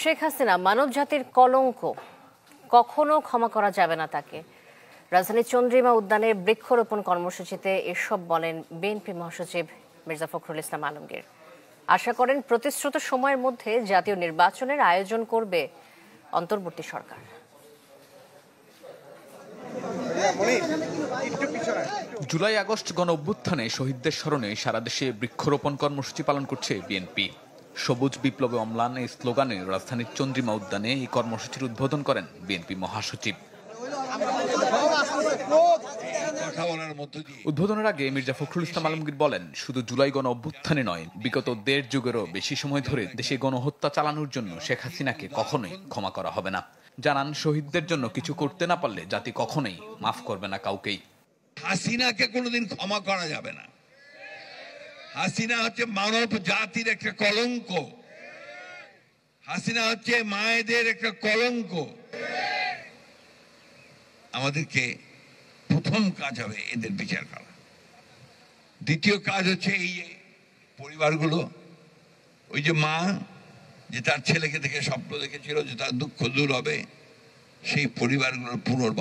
শেখ হাসিনা মানব জাতির কলঙ্ক, কখনো ক্ষমা করা যাবে না তাকে। রাজধানীর চন্দ্রিমা উদ্যানে বৃক্ষরোপণ কর্মসূচিতে এসব বলেন বিএনপি মহাসচিব মির্জা ফখরুল ইসলাম আলমগীর। আশা করেন প্রতিশ্রুত সময়ের মধ্যে জাতীয় নির্বাচনের আয়োজন করবে অন্তর্বর্তী সরকার। জুলাই আগস্ট গণ অভ্যুত্থানে শহীদদের স্মরণে সারা দেশে বৃক্ষরোপণ কর্মসূচি পালন করছে বিএনপি। সবুজ বিপ্লবে অম্লান এই স্লোগানে রাজধানীর চন্দ্রিমা উদ্যানে এই কর্মসূচির উদ্বোধন করেন বিএনপি মহাসচিব। উদ্বোধনের আগে মির্জা ফখরুল ইসলাম আলমগীর বলেন, শুধু জুলাই গণ অভ্যুত্থানে নয়, বিগত ১.৫ যুগেরও বেশি সময় ধরে দেশে গণহত্যা চালানোর জন্য শেখ হাসিনাকে কখনোই ক্ষমা করা হবে না। জানান, শহীদদের জন্য কিছু করতে না পারলে জাতি কখনোই মাফ করবে না কাউকেই। হাসিনাকে কোনোদিন ক্ষমা করা যাবে না। হাসিনা হচ্ছে মানব জাতির একটা কলঙ্ক। হাসিনা হচ্ছে মায়েদের একটা কলঙ্ক। আমাদেরকে প্রথম কাজ হবে এদের বিচার করা। দ্বিতীয় কাজ হচ্ছে এই পরিবারগুলো, ওই যে মা যে তার ছেলেকে দেখে স্বপ্ন দেখেছিল যে তার দুঃখ দূর হবে, সেই পরিবারগুলোর পুনর্বাসন